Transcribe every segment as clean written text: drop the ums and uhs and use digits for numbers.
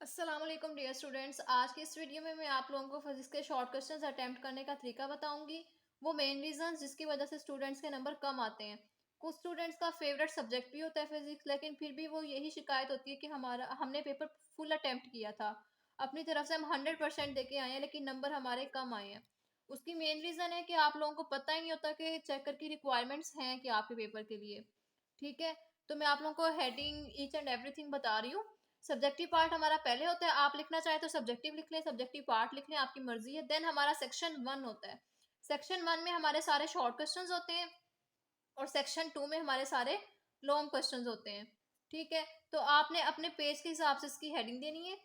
अस्सलाम वालेकुम dear students. आज की इस वीडियो में मैं आप लोगों को फिजिक्स के शॉर्ट क्वेश्चंस अटेम्प्ट करने का तरीका बताऊंगी। वो मेन रीजन जिसकी वजह से स्टूडेंट्स के नंबर कम आते हैं। कुछ स्टूडेंट्स का फेवरेट सब्जेक्ट भी होता है फिजिक्स, लेकिन फिर भी वो यही शिकायत होती है कि हमने पेपर फुल अटेम्प्ट किया था, अपनी तरफ से हम 100% दे के आए हैं, लेकिन नंबर हमारे कम आए हैं। उसकी मेन रीजन है कि आप लोगों को पता ही नहीं होता कि चेकर की रिक्वायरमेंट्स हैं कि आपके पेपर के लिए। ठीक है, तो मैं आप लोगों को हेडिंग ईच एंड एवरीथिंग बता रही हूँ। सब्जेक्टिव पार्ट हमारा पहले होता है, आप लिखना चाहे तो सब्जेक्टिव लिख लें, सब्जेक्टिव पार्ट लिख लें, आपकी मर्जी है। देन हमारा सेक्शन 1 होता है। सेक्शन 1 में हमारे सारे शॉर्ट क्वेश्चंस होते हैं और सेक्शन 2 में हमारे सारे लॉन्ग क्वेश्चंस होते हैं। ठीक है, तो आपने अपने पेज के हिसाब से इसकी हेडिंग देनी है।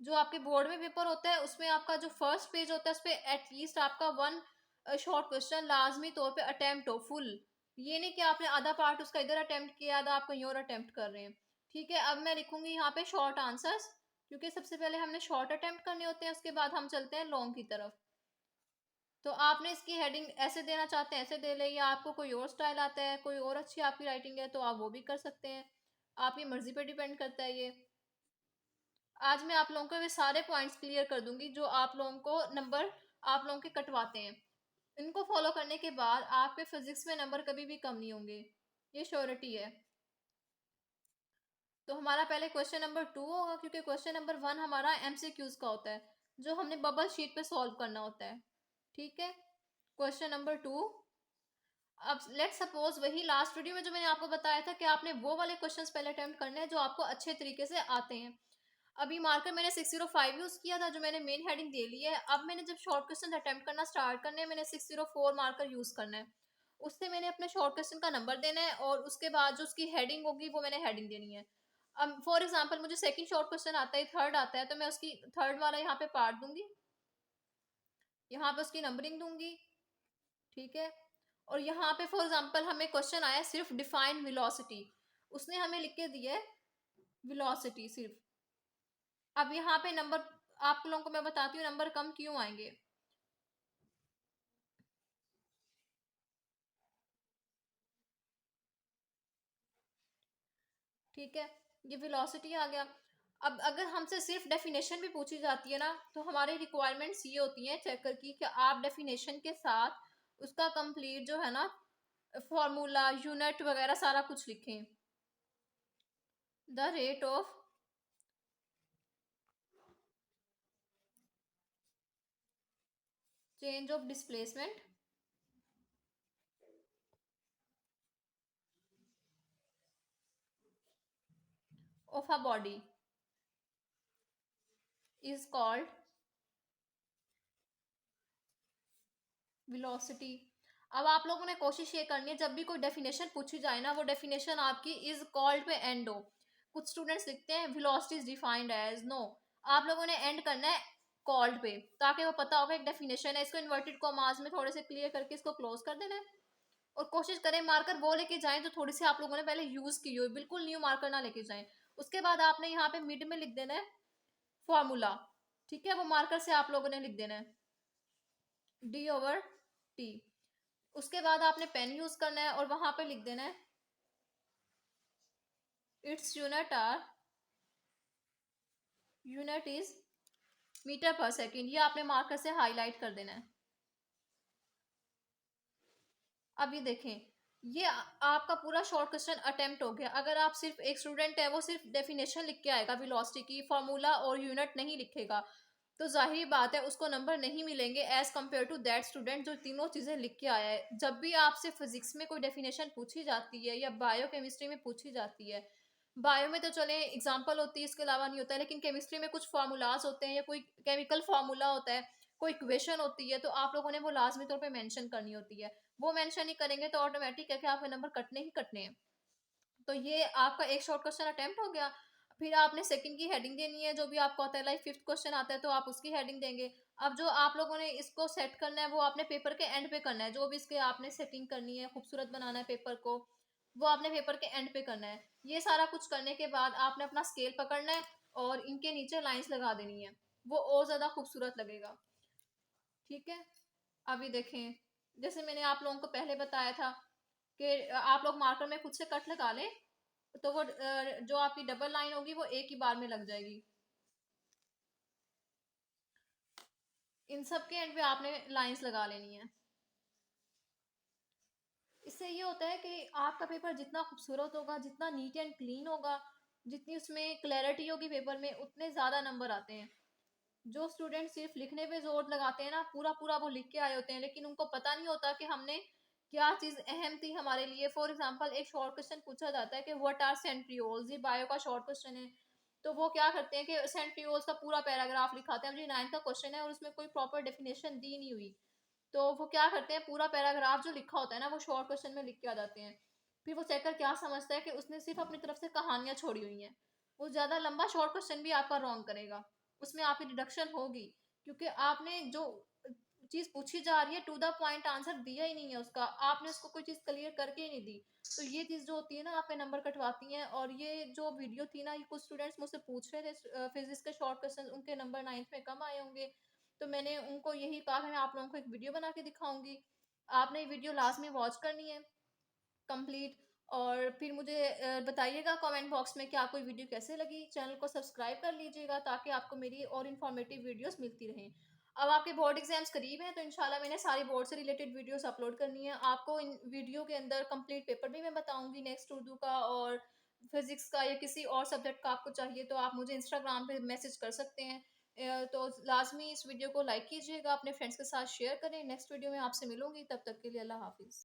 जो आपके बोर्ड में पेपर होता है उसमें आपका जो फर्स्ट पेज होता है उस पर एटलीस्ट आपका वन शॉर्ट क्वेश्चन लाजमी तौर पे अटेम्प्ट हो फुल। ये नहीं कि आपने आधा पार्ट उसका इधर अटेम्प्ट किया, आधा आप कहीं और अटेम्प्ट कर रहे हैं। ठीक है, अब मैं लिखूंगी यहाँ पे शॉर्ट आंसर्स, क्योंकि सबसे पहले हमने शॉर्ट अटेम्प्ट करने होते हैं, उसके बाद हम चलते हैं लॉन्ग की तरफ। तो आपने इसकी हेडिंग ऐसे देना चाहते हैं ऐसे दे ले, या आपको कोई और स्टाइल आता है, कोई और अच्छी आपकी राइटिंग है तो आप वो भी कर सकते हैं। आपकी मर्जी पे डिपेंड करता है ये। आज मैं आप लोगों को वे सारे पॉइंट्स क्लियर कर दूंगी जो आप लोगों को नंबर आप लोगों के कटवाते हैं। इनको फॉलो करने के बाद आपके फिजिक्स में नंबर कभी भी कम नहीं होंगे, ये श्योरिटी है। तो हमारा पहले क्वेश्चन नंबर 2 होगा, क्योंकि क्वेश्चन नंबर 1 हमारा एमसीक्यूज का होता है, जो हमने बबल शीट पे सॉल्व करना होता है। ठीक है, क्वेश्चन नंबर 2। अब लेट सपोज वही लास्ट वीडियो में जो मैंने आपको बताया था कि आपने वो वाले क्वेश्चंस पहले अटेम्प्ट करने हैं जो आपको अच्छे तरीके से आते हैं। अभी मार्कर मैंने 605 यूज किया था, जो मैंने मेन हेडिंग दे ली है। अब मैंने जब शॉर्ट क्वेश्चन अटेम्प्ट करना स्टार्ट करने हैं, मैंने 604 मार्कर यूज करना है। उससे मैंने अपने शॉर्ट क्वेश्चन का नंबर देना है और उसके बाद जो उसकी हेडिंग होगी वो मैंने हेडिंग देनी है। अब फॉर एग्जाम्पल मुझे सेकंड शॉर्ट क्वेश्चन आता है, थर्ड आता है, तो मैं उसकी थर्ड वाला यहाँ पे पार्ट दूंगी, यहाँ पे उसकी नंबरिंग दूंगी। ठीक है, और यहाँ पे फॉर एग्जाम्पल हमें क्वेश्चन आया सिर्फ डिफाइन वेलोसिटी, उसने हमें लिख के दिया है वेलोसिटी सिर्फ। अब यहाँ पे नंबर आप लोगों को मैं बताती हूँ नंबर कम क्यों आएंगे। ठीक है, ये वेलोसिटी आ गया। अब अगर हमसे सिर्फ डेफिनेशन भी पूछी जाती है ना, तो हमारी रिक्वायरमेंट्स ये होती हैं चेकर की कि आप डेफिनेशन के साथ उसका कंप्लीट जो है ना फॉर्मूला यूनिट वगैरह सारा कुछ लिखें। The rate of change of displacement of a body is called velocity. अब आप लोगों ने कोशिश ये करनी है जब भी कोई डेफिनेशन पूछी जाए ना, वो डेफिनेशन आपकी इज कॉल्ड पे एंड हो। कुछ स्टूडेंट्स लिखते हैं velocity is defined as, no, आप लोगों ने एंड करना है कॉल्ड पे, ताकि वो पता होगा एक डेफिनेशन है। इसको इन्वर्टेड कॉमास में थोड़े से क्लियर करके इसको क्लोज कर देना है। और कोशिश करें मार्कर वो लेके जाएं जो थोड़ी सी आप लोगों ने पहले यूज की हो, बिल्कुल न्यू मार्कर ना लेके जाएं। उसके बाद आपने यहाँ पे मिड में लिख देना है फॉर्मूला। ठीक है, वो मार्कर से आप लोगों ने लिख देना है डी ओवर टी। उसके बाद आपने पेन यूज करना है और वहां पे लिख देना है इट्स यूनिट इज मीटर पर सेकेंड। ये आपने मार्कर से हाईलाइट कर देना है। अब ये देखें, ये आपका पूरा शॉर्ट क्वेश्चन अटेम्प्ट हो गया। अगर आप सिर्फ एक स्टूडेंट है वो सिर्फ डेफिनेशन लिख के आएगा वेलोसिटी की, फॉर्मूला और यूनिट नहीं लिखेगा, तो जाहिर बात है उसको नंबर नहीं मिलेंगे as compare to that student जो तीनों चीजें लिख के आया है। जब भी आपसे फिजिक्स में कोई डेफिनेशन पूछी जाती है या बायो केमिस्ट्री में पूछी जाती है, बायो में तो चले एग्जाम्पल होती है, इसके अलावा नहीं होता है, लेकिन केमिस्ट्री में कुछ फार्मूलाज होते हैं या कोई केमिकल फार्मूला होता है, कोई इक्वेशन होती है, तो आप लोगों ने वो लाजमी तौर पे मेंशन करनी होती है। वो मेंशन नहीं करेंगे तो ऑटोमेटिक है कि आपके नंबर कटने ही कटने हैं। तो ये आपका एक शॉर्ट क्वेश्चन अटेम्प्ट हो गया। फिर आपने सेकंड की हेडिंग देनी है, जो भी आपको आता है, लाइक फिफ्थ क्वेश्चन आता है तो आप उसकी हेडिंग देंगे। अब जो आप लोगों ने इसको सेट करना है वो आपने पेपर के एंड पे करना है, जो भी इसके आपने सेटिंग करनी है, खूबसूरत बनाना है पेपर को, वो आपने पेपर के एंड पे करना है। ये सारा कुछ करने के बाद आपने अपना स्केल पकड़ना है और इनके नीचे लाइंस लगा देनी है, वो और ज्यादा खूबसूरत लगेगा। ठीक है, अभी देखें, जैसे मैंने आप लोगों को पहले बताया था कि आप लोग मार्कर में खुद से कट लगा लें, तो वो जो आपकी डबल लाइन होगी वो एक ही बार में लग जाएगी। इन सब के एंड पे आपने लाइंस लगा लेनी है। इससे ये होता है कि आपका पेपर जितना खूबसूरत होगा, जितना नीट एंड क्लीन होगा, जितनी उसमें क्लैरिटी होगी पेपर में, उतने ज़्यादा नंबर आते हैं। जो स्टूडेंट सिर्फ लिखने पे जोर लगाते हैं ना, पूरा पूरा वो लिख के आए होते हैं, लेकिन उनको पता नहीं होता कि हमने क्या चीज़ अहम थी हमारे लिए। फॉर एग्जांपल एक शॉर्ट क्वेश्चन पूछा जाता है कि व्हाट आर सेंट्रियोल्स, ये बायो का शॉर्ट क्वेश्चन है। तो वो क्या करते हैं कि सेंट्रियोल्स का पूरा पैराग्राफ लिखाते हैं। मुझे 9th का क्वेश्चन है और उसमें कोई प्रॉपर डेफिनेशन दी नहीं हुई, तो वो क्या करते हैं, पूरा पैराग्राफ जो लिखा होता है ना, वो शॉर्ट क्वेश्चन में लिख के आ जाते हैं। फिर वो चेकर क्या समझता है कि उसने सिर्फ अपनी तरफ से कहानियां छोड़ी हुई हैं। वो ज़्यादा लंबा शॉर्ट क्वेश्चन भी आपका रॉन्ग करेगा, उसमें आपकी डिडक्शन होगी, क्योंकि आपने जो चीज़ पूछी जा रही है टू द पॉइंट आंसर दिया ही नहीं है उसका, आपने उसको कोई चीज़ क्लियर करके ही नहीं दी। तो ये चीज़ जो होती है ना, आपके नंबर कटवाती हैं। और ये जो वीडियो थी ना, ये कुछ स्टूडेंट्स मुझसे पूछ रहे थे फिजिक्स के शॉर्ट क्वेश्चन, उनके नंबर 9th में कम आए होंगे। तो मैंने उनको यही कहा कि मैं आप लोगों को एक वीडियो बना के दिखाऊंगी, आपने ये वीडियो लास्ट में वॉच करनी है कंप्लीट। और फिर मुझे बताइएगा कमेंट बॉक्स में कि आपको ये वीडियो कैसे लगी। चैनल को सब्सक्राइब कर लीजिएगा ताकि आपको मेरी और इन्फॉर्मेटिव वीडियोस मिलती रहें। अब आपके बोर्ड एग्जाम्स करीब हैं, तो इंशाल्लाह मैंने सारी बोर्ड से रिलेटेड वीडियोस अपलोड करनी है। आपको इन वीडियो के अंदर कंप्लीट पेपर भी मैं बताऊंगी, नेक्स्ट उर्दू का और फिजिक्स का, या किसी और सब्जेक्ट का आपको चाहिए तो आप मुझे इंस्टाग्राम पे मैसेज कर सकते हैं। तो लाजमी इस वीडियो को लाइक कीजिएगा, अपने फ्रेंड्स के साथ शेयर करें। नेक्स्ट वीडियो में आपसे मिलूंगी, तब तक के लिए अल्लाह हाफिज़।